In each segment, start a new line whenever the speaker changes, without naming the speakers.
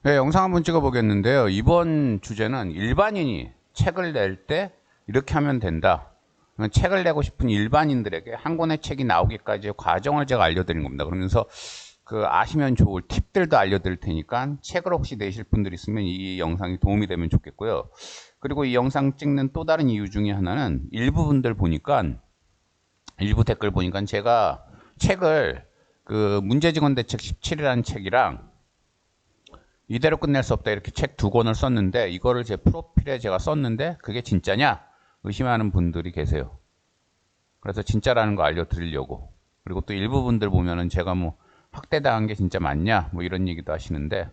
네, 영상 한번 찍어 보겠는데요. 이번 주제는 일반인이 책을 낼 때 이렇게 하면 된다. 책을 내고 싶은 일반인들에게 한 권의 책이 나오기까지의 과정을 제가 알려드린 겁니다. 그러면서 아시면 좋을 팁들도 알려드릴 테니까 책을 혹시 내실 분들 있으면 이 영상이 도움이 되면 좋겠고요. 그리고 이 영상 찍는 또 다른 이유 중에 하나는 일부 분들 보니까 일부 댓글 보니까 제가 책을 문제직원대책 17이라는 책이랑 이대로 끝낼 수 없다 이렇게 책 2권을 썼는데 이거를 제 프로필에 제가 썼는데 그게 진짜냐 의심하는 분들이 계세요. 그래서 진짜라는 거 알려드리려고. 그리고 또 일부 분들 보면은 제가 학대당한 게 진짜 맞냐 이런 얘기도 하시는데,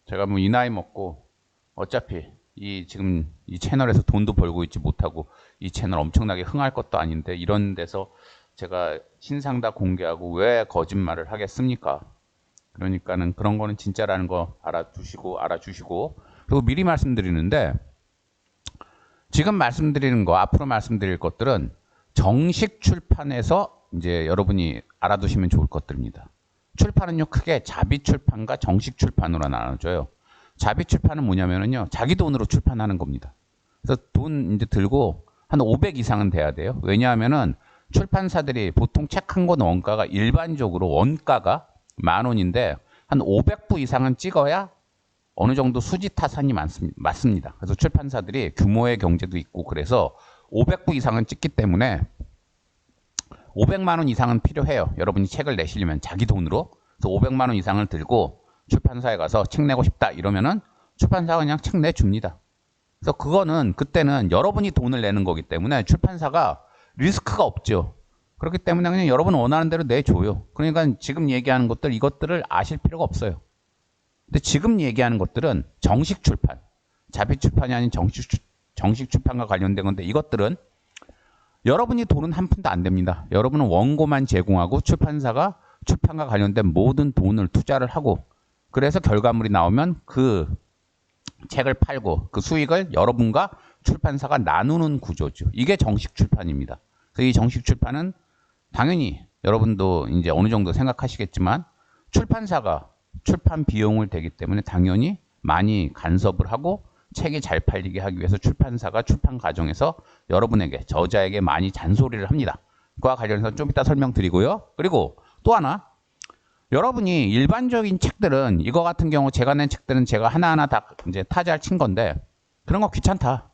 제가 이 나이 먹고 어차피 지금 이 채널에서 돈도 벌고 있지 못하고 이 채널 엄청나게 흥할 것도 아닌데 이런 데서 제가 신상 다 공개하고 왜 거짓말을 하겠습니까? 그러니까는 그런 거는 진짜라는 거 알아주시고 그리고 미리 말씀드리는데, 지금 말씀드리는 거 앞으로 말씀드릴 것들은 정식 출판에서 이제 여러분이 알아두시면 좋을 것들입니다. 출판은요 크게 자비 출판과 정식 출판으로 나눠져요. 자비 출판은 뭐냐면은요 자기 돈으로 출판하는 겁니다. 그래서 돈 이제 들고 한 500 이상은 돼야 돼요. 왜냐하면은 출판사들이 보통 책 한 권 원가가 일반적으로 원가가 10,000원인데 한 500부 이상은 찍어야 어느 정도 수지 타산이 맞습니다. 그래서 출판사들이 규모의 경제도 있고 그래서 500부 이상은 찍기 때문에 500만 원 이상은 필요해요. 여러분이 책을 내시려면 자기 돈으로. 그래서 500만 원 이상을 들고 출판사에 가서 책 내고 싶다 이러면은 출판사가 그냥 책 내줍니다. 그래서 그때는 여러분이 돈을 내는 거기 때문에 출판사가 리스크가 없죠. 그렇기 때문에 그냥 여러분 원하는 대로 내줘요. 그러니까 지금 얘기하는 이것들을 아실 필요가 없어요. 근데 지금 얘기하는 것들은 정식 출판, 자비 출판이 아닌 정식 출판과 관련된 건데, 이것들은 여러분이 돈은 한 푼도 안 됩니다. 여러분은 원고만 제공하고 출판사가 출판과 관련된 모든 돈을 투자를 하고, 그래서 결과물이 나오면 그 책을 팔고 그 수익을 여러분과 출판사가 나누는 구조죠. 이게 정식 출판입니다. 그래서 이 정식 출판은 당연히 여러분도 이제 어느 정도 생각하시겠지만 출판사가 출판 비용을 대기 때문에 당연히 많이 간섭을 하고 책이 잘 팔리게 하기 위해서 출판사가 출판 과정에서 여러분에게, 저자에게 많이 잔소리를 합니다. 그와 관련해서 좀 이따 설명드리고요. 그리고 또 하나, 여러분이 일반적인 책들은 이거 같은 경우 제가 낸 책들은 제가 하나하나 다 이제 타자를 친 건데, 그런 거 귀찮다,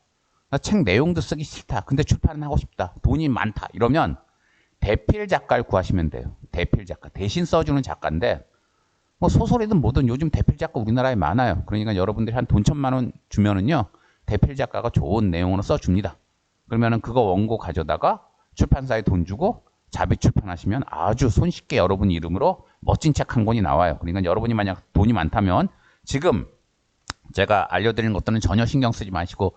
나 책 내용도 쓰기 싫다, 근데 출판은 하고 싶다, 돈이 많다 이러면 대필 작가를 구하시면 돼요. 대필 작가, 대신 써주는 작가인데 소설이든 뭐든 요즘 대필 작가 우리나라에 많아요. 그러니까 여러분들이 한 돈 1,000만 원 주면은요 대필 작가가 좋은 내용으로 써줍니다. 그러면은 그거 원고 가져다가 출판사에 돈 주고 자비 출판하시면 아주 손쉽게 여러분 이름으로 멋진 책 한 권이 나와요. 그러니까 여러분이 만약 돈이 많다면 지금 제가 알려드리는 것들은 전혀 신경 쓰지 마시고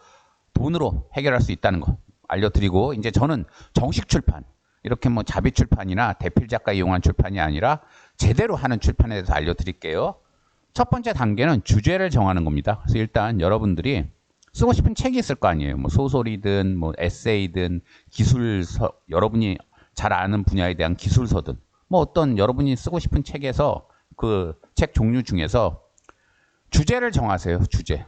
돈으로 해결할 수 있다는 거 알려드리고, 이제 저는 정식 출판, 이렇게 자비 출판이나 대필 작가 이용한 출판이 아니라 제대로 하는 출판에 대해서 알려드릴게요. 첫 번째 단계는 주제를 정하는 겁니다. 그래서 일단 여러분들이 쓰고 싶은 책이 있을 거 아니에요. 소설이든 에세이든 기술서, 여러분이 잘 아는 분야에 대한 기술서든 어떤 여러분이 쓰고 싶은 책에서 그 책 종류 중에서 주제를 정하세요. 주제.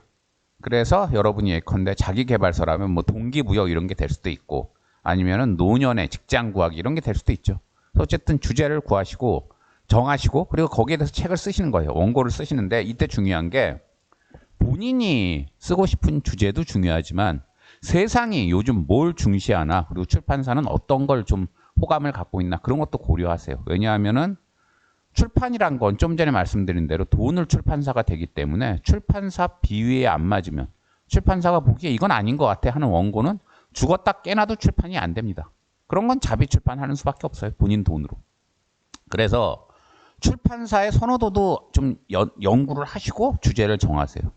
그래서 여러분이 예컨대 자기계발서라면 동기부여 이런 게 될 수도 있고, 아니면은 노년의 직장 구하기 이런 게 될 수도 있죠. 어쨌든 주제를 구하시고 정하시고, 그리고 거기에 대해서 책을 쓰시는 거예요. 원고를 쓰시는데 이때 중요한 게 본인이 쓰고 싶은 주제도 중요하지만 세상이 요즘 뭘 중시하나, 그리고 출판사는 어떤 걸 좀 호감을 갖고 있나, 그런 것도 고려하세요. 왜냐하면은 출판이란 건 좀 전에 말씀드린 대로 돈을 출판사가 되기 때문에 출판사 비위에 안 맞으면, 출판사가 보기에 이건 아닌 것 같아 하는 원고는 죽었다 깨나도 출판이 안 됩니다. 그런 건 자비 출판하는 수밖에 없어요. 본인 돈으로. 그래서 출판사의 선호도도 좀 연구를 하시고 주제를 정하세요.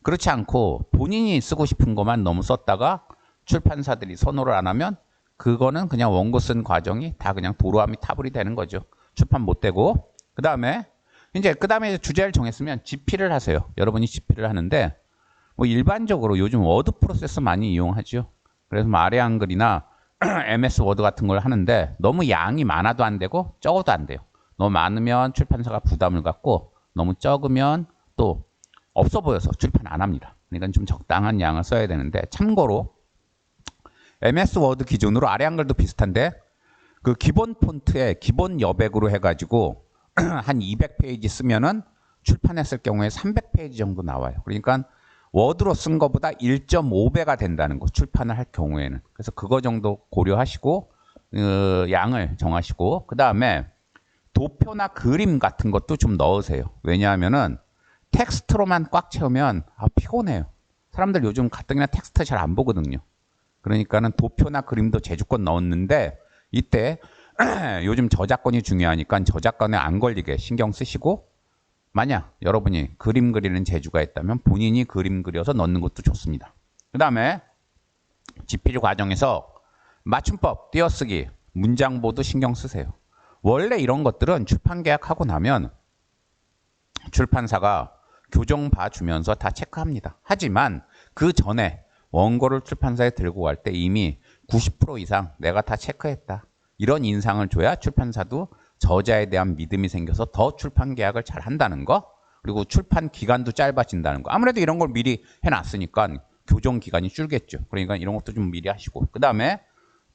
그렇지 않고 본인이 쓰고 싶은 것만 너무 썼다가 출판사들이 선호를 안 하면 그거는 그냥 원고 쓴 과정이 다 그냥 도로함이 타불이 되는 거죠. 출판 못 되고. 그 다음에 주제를 정했으면 집필을 하세요. 여러분이 집필을 하는데 일반적으로 요즘 워드 프로세서 많이 이용하죠. 그래서 아래 한글이나 MS 워드 같은 걸 하는데 너무 양이 많아도 안 되고 적어도 안 돼요. 너무 많으면 출판사가 부담을 갖고 너무 적으면 또 없어 보여서 출판 안 합니다. 그러니까 좀 적당한 양을 써야 되는데, 참고로 MS 워드 기준으로 아래 한글도 비슷한데 그 기본 폰트에 기본 여백으로 해가지고 한 200페이지 쓰면은 출판했을 경우에 300페이지 정도 나와요. 그러니까 워드로 쓴 것보다 1.5배가 된다는 거, 출판을 할 경우에는. 그래서 그거 정도 고려하시고 양을 정하시고, 그 다음에 도표나 그림 같은 것도 좀 넣으세요. 왜냐하면은 텍스트로만 꽉 채우면 피곤해요. 사람들 요즘 가뜩이나 텍스트 잘 안 보거든요. 그러니까는 도표나 그림도 제주권 넣었는데, 이때 요즘 저작권이 중요하니까 저작권에 안 걸리게 신경 쓰시고, 만약 여러분이 그림 그리는 재주가 있다면 본인이 그림 그려서 넣는 것도 좋습니다. 그 다음에 집필 과정에서 맞춤법, 띄어쓰기, 문장보도 신경 쓰세요. 원래 이런 것들은 출판 계약하고 나면 출판사가 교정 봐주면서 다 체크합니다. 하지만 그 전에 원고를 출판사에 들고 갈 때 이미 90% 이상 내가 다 체크했다, 이런 인상을 줘야 출판사도 저자에 대한 믿음이 생겨서 더 출판 계약을 잘 한다는 거, 그리고 출판 기간도 짧아진다는 거. 아무래도 이런 걸 미리 해놨으니까 교정 기간이 줄겠죠. 그러니까 이런 것도 좀 미리 하시고, 그 다음에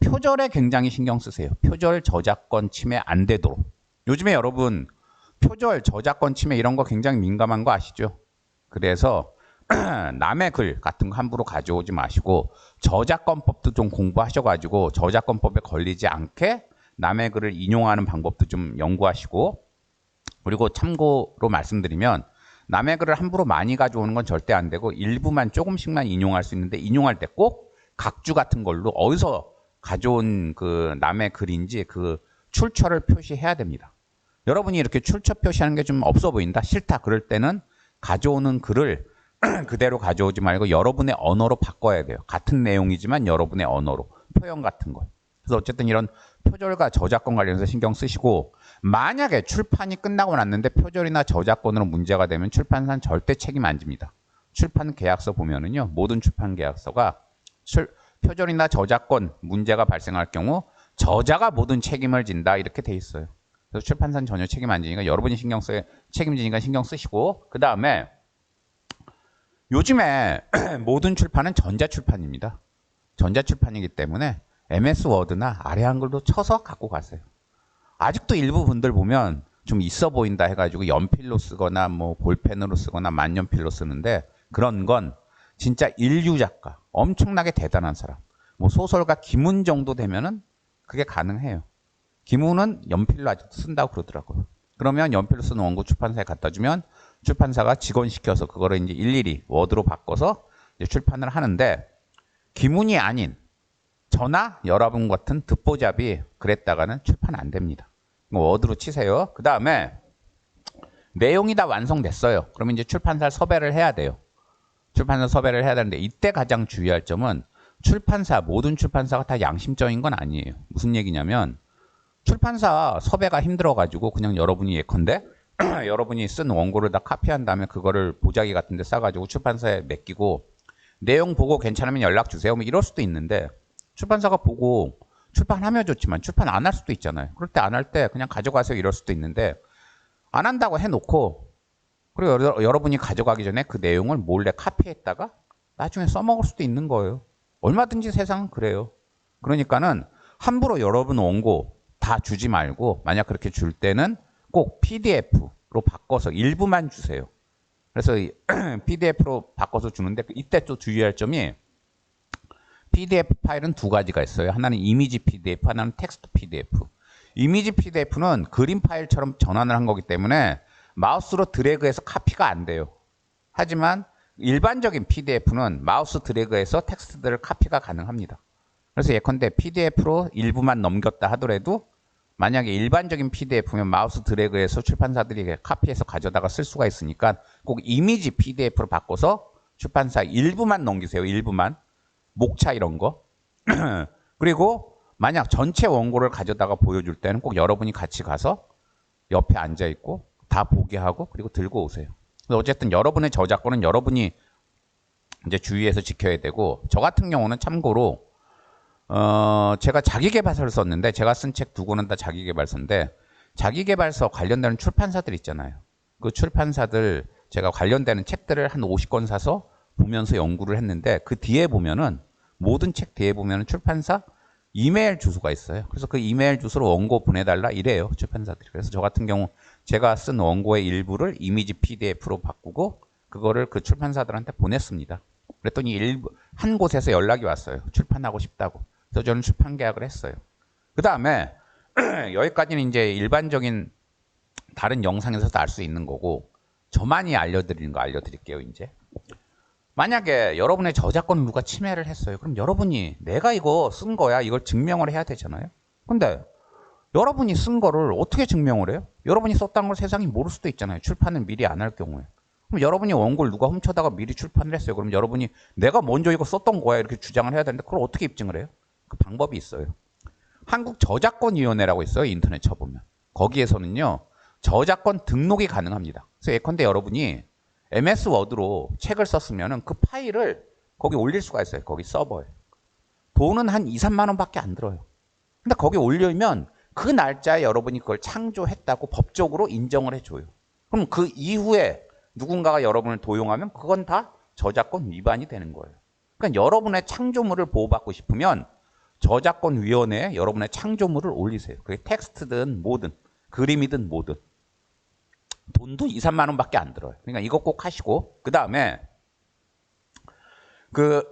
표절에 굉장히 신경 쓰세요. 표절, 저작권 침해 안 되도록. 요즘에 여러분 표절, 저작권 침해 이런 거 굉장히 민감한 거 아시죠? 그래서 남의 글 같은 거 함부로 가져오지 마시고, 저작권법도 좀 공부하셔가지고 저작권법에 걸리지 않게 남의 글을 인용하는 방법도 좀 연구하시고, 그리고 참고로 말씀드리면 남의 글을 함부로 많이 가져오는 건 절대 안 되고, 일부만 조금씩만 인용할 수 있는데, 인용할 때 꼭 각주 같은 걸로 어디서 가져온 그 남의 글인지 그 출처를 표시해야 됩니다. 여러분이 이렇게 출처 표시하는 게 좀 없어 보인다, 싫다, 그럴 때는 가져오는 글을 그대로 가져오지 말고 여러분의 언어로 바꿔야 돼요. 같은 내용이지만 여러분의 언어로, 표현 같은 거. 그래서 어쨌든 이런 표절과 저작권 관련해서 신경 쓰시고, 만약에 출판이 끝나고 났는데 표절이나 저작권으로 문제가 되면 출판사는 절대 책임 안 집니다. 출판 계약서 보면은요, 모든 출판 계약서가 표절이나 저작권 문제가 발생할 경우 저자가 모든 책임을 진다, 이렇게 돼 있어요. 그래서 출판사는 전혀 책임 안 지니까 여러분이 책임지니까 신경 쓰시고, 그 다음에 요즘에 모든 출판은 전자출판입니다. 전자출판이기 때문에 MS 워드나 아래 한글도 쳐서 갖고 가세요. 아직도 일부 분들 보면 좀 있어 보인다 해가지고 연필로 쓰거나 뭐 볼펜으로 쓰거나 만년필로 쓰는데, 그런 건 진짜 인류 작가, 엄청나게 대단한 사람, 뭐 소설가 김훈 정도 되면은 그게 가능해요. 김훈은 연필로 아직도 쓴다고 그러더라고요. 그러면 연필로 쓰는 원고 출판사에 갖다 주면 출판사가 직원시켜서 그거를 이제 일일이 워드로 바꿔서 이제 출판을 하는데, 김훈이 아닌 저나 여러분 같은 듣보잡이 그랬다가는 출판 안 됩니다. 워드로 치세요. 그 다음에 내용이 다 완성됐어요. 그러면 이제 출판사 섭외를 해야 돼요. 출판사 섭외를 해야 되는데, 이때 가장 주의할 점은 모든 출판사가 다 양심적인 건 아니에요. 무슨 얘기냐면, 출판사 섭외가 힘들어가지고 그냥 여러분이 예컨대 여러분이 쓴 원고를 다 카피한 다음에 그거를 보자기 같은 데 싸가지고 출판사에 맡기고, 내용 보고 괜찮으면 연락 주세요, 뭐 이럴 수도 있는데, 출판사가 보고 출판하면 좋지만 출판 안 할 수도 있잖아요. 그럴 때 안 할 때 그냥 가져가세요, 이럴 수도 있는데, 안 한다고 해놓고 그리고 여러분이 가져가기 전에 그 내용을 몰래 카피했다가 나중에 써먹을 수도 있는 거예요. 얼마든지 세상은 그래요. 그러니까는 함부로 여러분 원고 다 주지 말고, 만약 그렇게 줄 때는 꼭 PDF로 바꿔서 일부만 주세요. 그래서 PDF로 바꿔서 주는데, 이때 또 주의할 점이, PDF 파일은 두 가지가 있어요. 하나는 이미지 PDF, 하나는 텍스트 PDF. 이미지 PDF는 그림 파일처럼 전환을 한 거기 때문에 마우스로 드래그해서 카피가 안 돼요. 하지만 일반적인 PDF는 마우스 드래그해서 텍스트들을 카피가 가능합니다. 그래서 예컨대 PDF로 일부만 넘겼다 하더라도, 만약에 일반적인 PDF면 마우스 드래그해서 출판사들이 카피해서 가져다가 쓸 수가 있으니까 꼭 이미지 PDF로 바꿔서 출판사 일부만 넘기세요. 일부만. 목차 이런 거. 그리고 만약 전체 원고를 가져다가 보여줄 때는 꼭 여러분이 같이 가서 옆에 앉아 있고 다 보게 하고 그리고 들고 오세요. 어쨌든 여러분의 저작권은 여러분이 이제 주의해서 지켜야 되고, 저 같은 경우는 참고로 제가 자기계발서를 썼는데, 제가 쓴 책 두 권은 다 자기계발서인데, 자기계발서 관련되는 출판사들 있잖아요. 그 출판사들 제가 관련되는 책들을 한 50권 사서 보면서 연구를 했는데 그 뒤에 보면은 모든 책 뒤에 보면은 출판사 이메일 주소가 있어요. 그래서 그 이메일 주소로 원고 보내달라 이래요, 출판사들이. 그래서 저 같은 경우 제가 쓴 원고의 일부를 이미지 PDF로 바꾸고 그거를 그 출판사들한테 보냈습니다. 그랬더니 한 곳에서 연락이 왔어요. 출판하고 싶다고. 그래서 저는 출판 계약을 했어요. 그 다음에 여기까지는 이제 일반적인 다른 영상에서도 알 수 있는 거고 저만이 알려드리는 거 알려드릴게요. 이제 만약에 여러분의 저작권을 누가 침해를 했어요. 그럼 여러분이 내가 이거 쓴 거야 이걸 증명을 해야 되잖아요. 근데 여러분이 쓴 거를 어떻게 증명을 해요? 여러분이 썼다는 걸 세상이 모를 수도 있잖아요. 출판을 미리 안 할 경우에. 그럼 여러분이 원고를 누가 훔쳐다가 미리 출판을 했어요. 그럼 여러분이 내가 먼저 이거 썼던 거야 이렇게 주장을 해야 되는데 그걸 어떻게 입증을 해요? 그 방법이 있어요. 한국저작권위원회라고 있어요. 인터넷 쳐보면. 거기에서는요. 저작권 등록이 가능합니다. 그래서 예컨대 여러분이 MS 워드로 책을 썼으면 그 파일을 거기 올릴 수가 있어요. 거기 서버에. 돈은 한 2, 3만 원밖에 안 들어요. 근데 거기 올리면 그 날짜에 여러분이 그걸 창조했다고 법적으로 인정을 해줘요. 그럼 그 이후에 누군가가 여러분을 도용하면 그건 다 저작권 위반이 되는 거예요. 그러니까 여러분의 창조물을 보호받고 싶으면 저작권위원회에 여러분의 창조물을 올리세요. 그게 텍스트든 뭐든 그림이든 뭐든. 돈도 2, 3만 원밖에 안 들어요. 그러니까 이거 꼭 하시고 그 다음에 그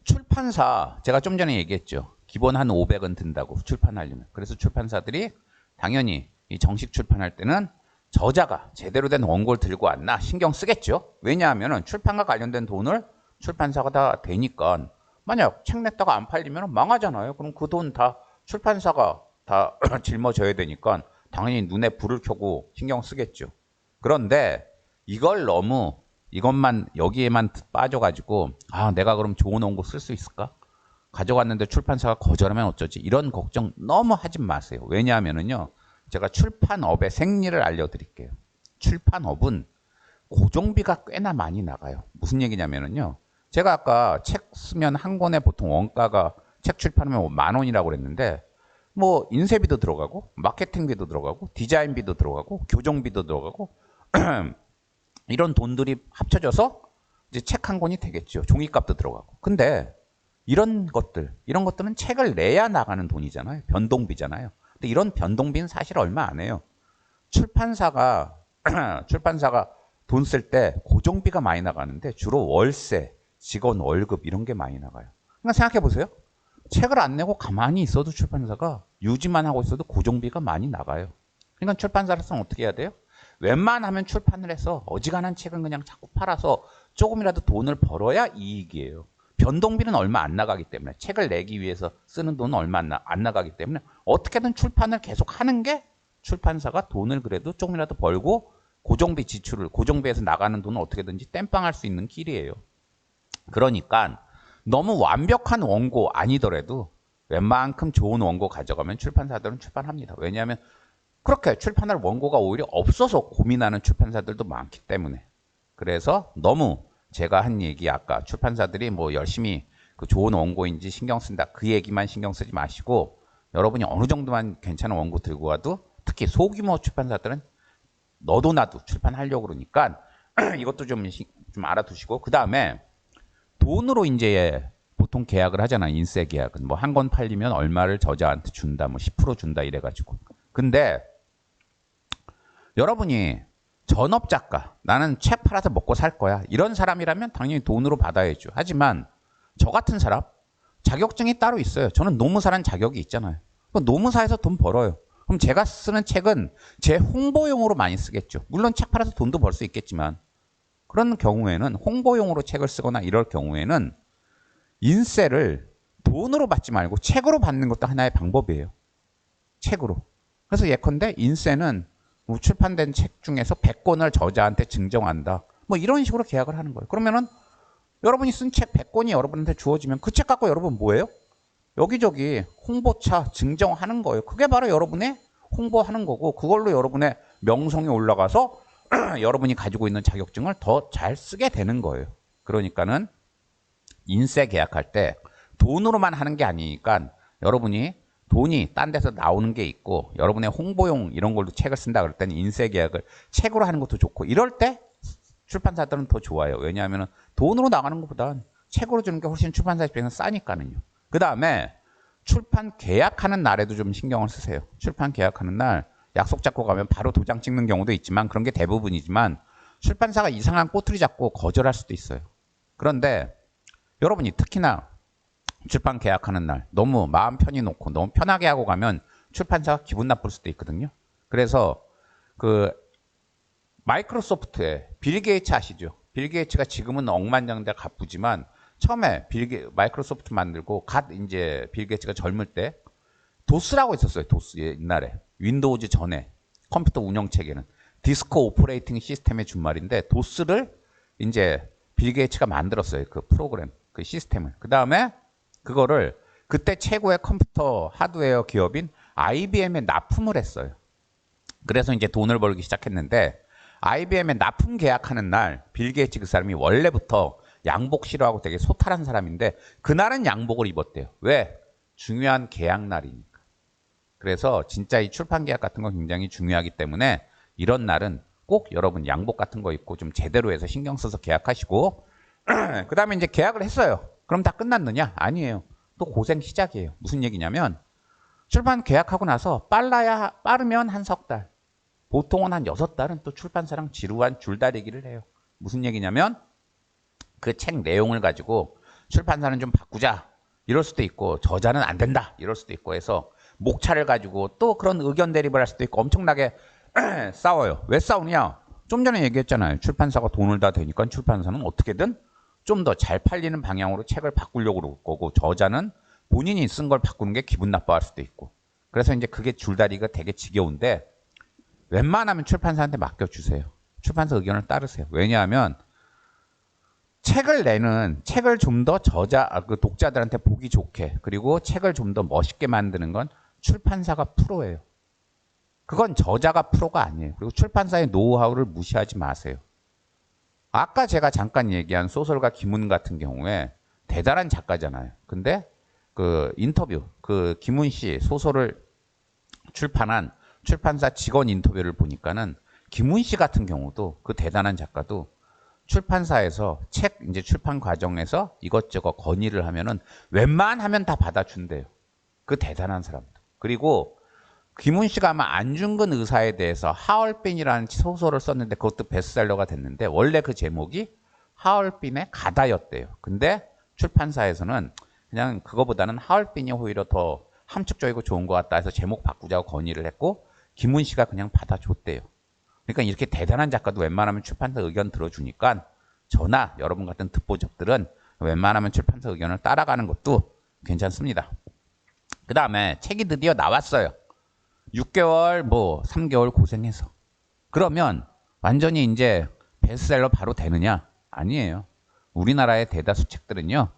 출판사 제가 좀 전에 얘기했죠. 기본 한 500원 든다고 출판하려면. 그래서 출판사들이 당연히 이 정식 출판할 때는 저자가 제대로 된 원고를 들고 왔나 신경 쓰겠죠. 왜냐하면 출판과 관련된 돈을 출판사가 다 대니까 만약 책 냈다가 안 팔리면 망하잖아요. 그럼 그 돈 다 출판사가 다 짊어져야 되니까 당연히 눈에 불을 켜고 신경 쓰겠죠. 그런데 이걸 너무 이것만 여기에만 빠져가지고 아 내가 그럼 좋은 원고 쓸 수 있을까? 가져갔는데 출판사가 거절하면 어쩌지? 이런 걱정 너무 하지 마세요. 왜냐하면요 제가 출판업의 생리를 알려드릴게요. 출판업은 고정비가 꽤나 많이 나가요. 무슨 얘기냐면요 제가 아까 책 쓰면 한 권에 보통 원가가 책 출판하면 10,000원이라고 그랬는데 뭐 인쇄비도 들어가고 마케팅비도 들어가고 디자인비도 들어가고 교정비도 들어가고 이런 돈들이 합쳐져서 이제 책 한 권이 되겠죠. 종이값도 들어가고. 근데 이런 것들은 책을 내야 나가는 돈이잖아요. 변동비잖아요. 근데 이런 변동비는 사실 얼마 안 해요. 출판사가 돈 쓸 때 고정비가 많이 나가는데 주로 월세, 직원 월급 이런 게 많이 나가요. 그러니까 생각해 보세요. 책을 안 내고 가만히 있어도 출판사가 유지만 하고 있어도 고정비가 많이 나가요. 그러니까 출판사로서는 어떻게 해야 돼요? 웬만하면 출판을 해서 어지간한 책은 그냥 자꾸 팔아서 조금이라도 돈을 벌어야 이익이에요. 변동비는 얼마 안 나가기 때문에 책을 내기 위해서 쓰는 돈은 얼마 안 나가기 때문에 어떻게든 출판을 계속 하는 게 출판사가 돈을 그래도 조금이라도 벌고 고정비 지출을 고정비에서 나가는 돈을 어떻게든지 땜빵할 수 있는 길이에요. 그러니까 너무 완벽한 원고 아니더라도 웬만큼 좋은 원고 가져가면 출판사들은 출판합니다. 왜냐하면 그렇게 출판할 원고가 오히려 없어서 고민하는 출판사들도 많기 때문에. 그래서 너무 제가 한 얘기 아까 출판사들이 뭐 열심히 그 좋은 원고인지 신경 쓴다 그 얘기만 신경 쓰지 마시고 여러분이 어느 정도만 괜찮은 원고 들고 와도 특히 소규모 출판사들은 너도 나도 출판하려고 그러니까 이것도 좀 알아두시고 그 다음에 돈으로 이제 보통 계약을 하잖아요. 인쇄 계약은 뭐 한 권 팔리면 얼마를 저자한테 준다, 뭐 10% 준다 이래가지고. 근데 여러분이 전업 작가, 나는 책 팔아서 먹고 살 거야. 이런 사람이라면 당연히 돈으로 받아야죠. 하지만 저 같은 사람 자격증이 따로 있어요. 저는 노무사라는 자격이 있잖아요. 노무사에서 돈 벌어요. 그럼 제가 쓰는 책은 제 홍보용으로 많이 쓰겠죠. 물론 책 팔아서 돈도 벌 수 있겠지만 그런 경우에는 홍보용으로 책을 쓰거나 이럴 경우에는 인쇄를 돈으로 받지 말고 책으로 받는 것도 하나의 방법이에요. 책으로. 그래서 예컨대 인쇄는 출판된 책 중에서 100권을 저자한테 증정한다. 뭐 이런 식으로 계약을 하는 거예요. 그러면은 여러분이 쓴 책 100권이 여러분한테 주어지면 그 책 갖고 여러분 뭐예요? 여기저기 홍보차 증정하는 거예요. 그게 바로 여러분의 홍보하는 거고 그걸로 여러분의 명성이 올라가서 여러분이 가지고 있는 자격증을 더 잘 쓰게 되는 거예요. 그러니까는 인쇄 계약할 때 돈으로만 하는 게 아니니까 여러분이 돈이 딴 데서 나오는 게 있고 여러분의 홍보용 이런 걸로 책을 쓴다 그럴 때는 인쇄 계약을 책으로 하는 것도 좋고 이럴 때 출판사들은 더 좋아요. 왜냐하면 돈으로 나가는 것보단 책으로 주는 게 훨씬 출판사 입장에서 싸니까는요. 그 다음에 출판 계약하는 날에도 좀 신경을 쓰세요. 출판 계약하는 날 약속 잡고 가면 바로 도장 찍는 경우도 있지만 그런 게 대부분이지만 출판사가 이상한 꼬투리 잡고 거절할 수도 있어요. 그런데 여러분이 특히나 출판 계약하는 날 너무 마음 편히 놓고 너무 편하게 하고 가면 출판사가 기분 나쁠 수도 있거든요. 그래서 그 마이크로소프트에 빌 게이츠 아시죠? 빌 게이츠가 지금은 억만장자 가쁘지만 처음에 마이크로소프트 만들고 이제 빌 게이츠가 젊을 때 도스라고 있었어요. 도스 옛날에 윈도우즈 전에 컴퓨터 운영 체계는 디스크 오퍼레이팅 시스템의 준말인데 도스를 이제 빌 게이츠가 만들었어요. 그 프로그램, 그 시스템을. 그 다음에 그거를 그때 최고의 컴퓨터 하드웨어 기업인 IBM에 납품을 했어요. 그래서 이제 돈을 벌기 시작했는데 IBM에 납품 계약하는 날 빌 게이츠 그 사람이 원래부터 양복 싫어하고 되게 소탈한 사람인데 그날은 양복을 입었대요. 왜? 중요한 계약 날이니까. 그래서 진짜 이 출판 계약 같은 거 굉장히 중요하기 때문에 이런 날은 꼭 여러분 양복 같은 거 입고 좀 제대로 해서 신경 써서 계약하시고 그 다음에 이제 계약을 했어요. 그럼 다 끝났느냐? 아니에요. 또 고생 시작이에요. 무슨 얘기냐면 출판 계약하고 나서 빠르면 한 석 달, 보통은 한 6달은 또 출판사랑 지루한 줄다리기를 해요. 무슨 얘기냐면 그 책 내용을 가지고 출판사는 좀 바꾸자 이럴 수도 있고 저자는 안 된다 이럴 수도 있고 해서 목차를 가지고 또 그런 의견 대립을 할 수도 있고 엄청나게 싸워요. 왜 싸우냐? 좀 전에 얘기했잖아요. 출판사가 돈을 다 대니까 출판사는 어떻게든 좀 더 잘 팔리는 방향으로 책을 바꾸려고 그럴 거고 저자는 본인이 쓴 걸 바꾸는 게 기분 나빠할 수도 있고 그래서 이제 그게 줄다리기가 되게 지겨운데 웬만하면 출판사한테 맡겨주세요. 출판사 의견을 따르세요. 왜냐하면 책을 좀 더 그 독자들한테 보기 좋게 그리고 책을 좀 더 멋있게 만드는 건 출판사가 프로예요. 그건 저자가 프로가 아니에요. 그리고 출판사의 노하우를 무시하지 마세요. 아까 제가 잠깐 얘기한 소설가 김훈 같은 경우에 대단한 작가잖아요. 근데 그 인터뷰, 그 김훈 씨 소설을 출판한 출판사 직원 인터뷰를 보니까는 김훈 씨 같은 경우도 그 대단한 작가도 출판사에서 책 이제 출판 과정에서 이것저것 건의를 하면은 웬만하면 다 받아준대요. 그 대단한 사람들. 그리고 김훈 씨가 아마 안중근 의사에 대해서 하얼빈이라는 소설을 썼는데 그것도 베스트셀러가 됐는데 원래 그 제목이 하얼빈의 가다였대요. 근데 출판사에서는 그냥 그거보다는 하얼빈이 오히려 더 함축적이고 좋은 것 같다 해서 제목 바꾸자고 건의를 했고 김훈 씨가 그냥 받아줬대요. 그러니까 이렇게 대단한 작가도 웬만하면 출판사 의견 들어주니까 저나 여러분 같은 듣보잡들은 웬만하면 출판사 의견을 따라가는 것도 괜찮습니다. 그 다음에 책이 드디어 나왔어요. 6개월, 3개월 고생해서. 그러면 완전히 이제 베스트셀러 바로 되느냐? 아니에요. 우리나라의 대다수 책들은요,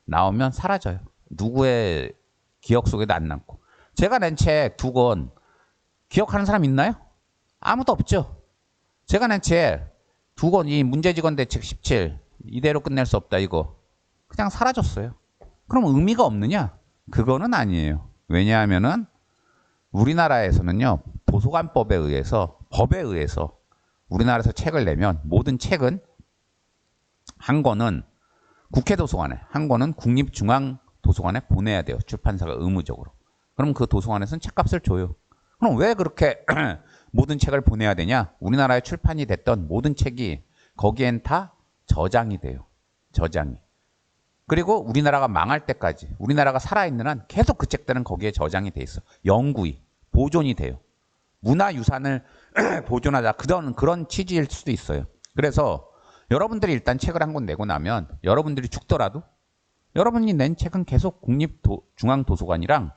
나오면 사라져요. 누구의 기억 속에도 안 남고. 제가 낸 책 2권, 기억하는 사람 있나요? 아무도 없죠. 제가 낸 책 2권, 이 문제직원 대책 17, 이대로 끝낼 수 없다, 이거. 그냥 사라졌어요. 그럼 의미가 없느냐? 그거는 아니에요. 왜냐하면은, 우리나라에서는요, 도서관법에 의해서, 법에 의해서 우리나라에서 책을 내면 모든 책은 한 권은 국회도서관에, 한 권은 국립중앙도서관에 보내야 돼요. 출판사가 의무적으로. 그럼 그 도서관에서는 책값을 줘요. 그럼 왜 그렇게 모든 책을 보내야 되냐? 우리나라에 출판이 됐던 모든 책이 거기엔 다 저장이 돼요. 저장이. 그리고 우리나라가 망할 때까지 우리나라가 살아있는 한 계속 그 책들은 거기에 저장이 돼 있어. 영구히 보존이 돼요. 문화유산을 보존하자 그런 취지일 수도 있어요. 그래서 여러분들이 일단 책을 한 권 내고 나면 여러분들이 죽더라도 여러분이 낸 책은 계속 국립중앙도서관이랑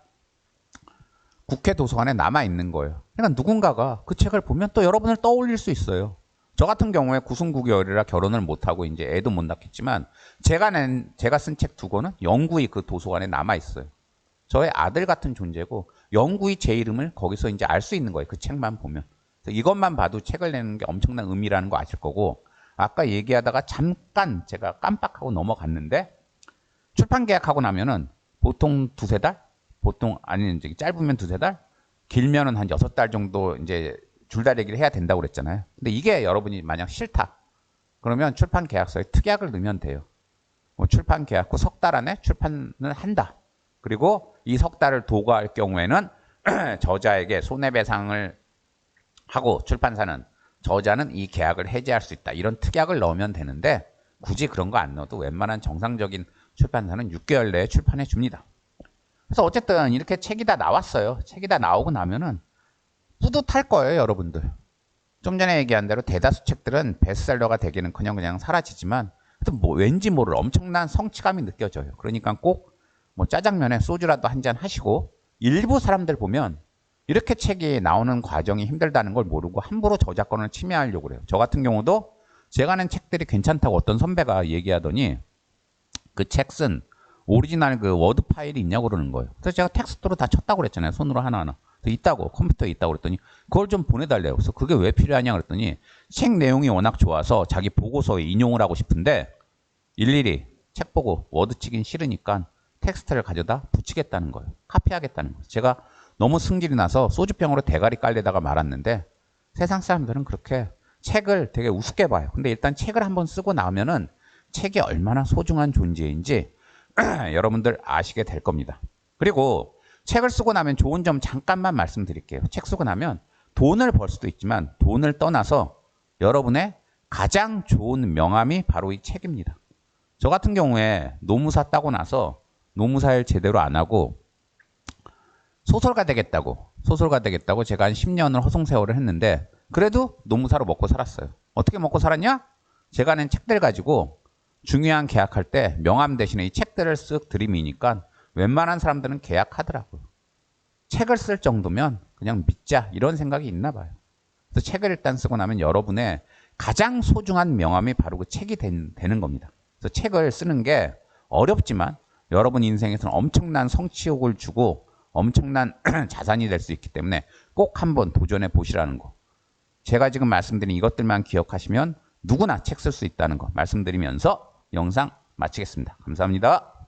국회도서관에 남아있는 거예요. 그러니까 누군가가 그 책을 보면 또 여러분을 떠올릴 수 있어요. 저 같은 경우에 9순9개월이라 결혼을 못하고 이제 애도 못 낳겠지만 제가 쓴 책 2권은 영구히 그 도서관에 남아있어요. 저의 아들 같은 존재고 영구히 제 이름을 거기서 이제 알 수 있는 거예요. 그 책만 보면. 이것만 봐도 책을 내는 게 엄청난 의미라는 거 아실 거고 아까 얘기하다가 잠깐 제가 깜빡하고 넘어갔는데 출판 계약하고 나면은 보통 2-3달? 보통 아니 이제 짧으면 2-3달? 길면은 한 6달 정도 이제 줄다리기를 해야 된다고 그랬잖아요. 근데 이게 여러분이 만약 싫다. 그러면 출판 계약서에 특약을 넣으면 돼요. 뭐 출판 계약 후 석 달 안에 출판을 한다. 그리고 이 석 달을 도과할 경우에는 저자에게 손해배상을 하고 출판사는 저자는 이 계약을 해지할 수 있다. 이런 특약을 넣으면 되는데 굳이 그런 거 안 넣어도 웬만한 정상적인 출판사는 6개월 내에 출판해 줍니다. 그래서 어쨌든 이렇게 책이 다 나왔어요. 책이 다 나오고 나면은 뿌듯할 거예요, 여러분들. 좀 전에 얘기한 대로 대다수 책들은 베스트셀러가 되기는커녕 그냥 사라지지만 뭐 왠지 모를 엄청난 성취감이 느껴져요. 그러니까 꼭 뭐 짜장면에 소주라도 한 잔 하시고 일부 사람들 보면 이렇게 책이 나오는 과정이 힘들다는 걸 모르고 함부로 저작권을 침해하려고 그래요. 저 같은 경우도 제가 낸 책들이 괜찮다고 어떤 선배가 얘기하더니 그 책 쓴 오리지널 그 워드 파일이 있냐고 그러는 거예요. 그래서 제가 텍스트로 다 쳤다고 그랬잖아요. 손으로 하나하나. 있다고, 컴퓨터에 있다고 그랬더니 그걸 좀 보내달래요. 그래서 그게 왜 필요하냐 그랬더니 책 내용이 워낙 좋아서 자기 보고서에 인용을 하고 싶은데 일일이 책 보고 워드 치긴 싫으니까 텍스트를 가져다 붙이겠다는 거예요. 카피하겠다는 거예요. 제가 너무 승질이 나서 소주병으로 대가리 깔려다가 말았는데 세상 사람들은 그렇게 책을 되게 우습게 봐요. 근데 일단 책을 한번 쓰고 나면은 책이 얼마나 소중한 존재인지 여러분들 아시게 될 겁니다. 그리고 책을 쓰고 나면 좋은 점 잠깐만 말씀드릴게요. 책 쓰고 나면 돈을 벌 수도 있지만 돈을 떠나서 여러분의 가장 좋은 명함이 바로 이 책입니다. 저 같은 경우에 노무사 따고 나서 노무사일 제대로 안 하고 소설가 되겠다고 제가 한 10년을 허송세월을 했는데 그래도 노무사로 먹고 살았어요. 어떻게 먹고 살았냐? 제가 낸 책들 가지고 중요한 계약할 때 명함 대신에 이 책들을 쓱 들이미니까 웬만한 사람들은 계약하더라고요. 책을 쓸 정도면 그냥 믿자 이런 생각이 있나 봐요. 그래서 책을 일단 쓰고 나면 여러분의 가장 소중한 명함이 바로 그 책이 되는 겁니다. 그래서 책을 쓰는 게 어렵지만 여러분 인생에서는 엄청난 성취욕을 주고 엄청난 자산이 될 수 있기 때문에 꼭 한번 도전해 보시라는 거. 제가 지금 말씀드린 이것들만 기억하시면 누구나 책 쓸 수 있다는 거 말씀드리면서 영상 마치겠습니다. 감사합니다.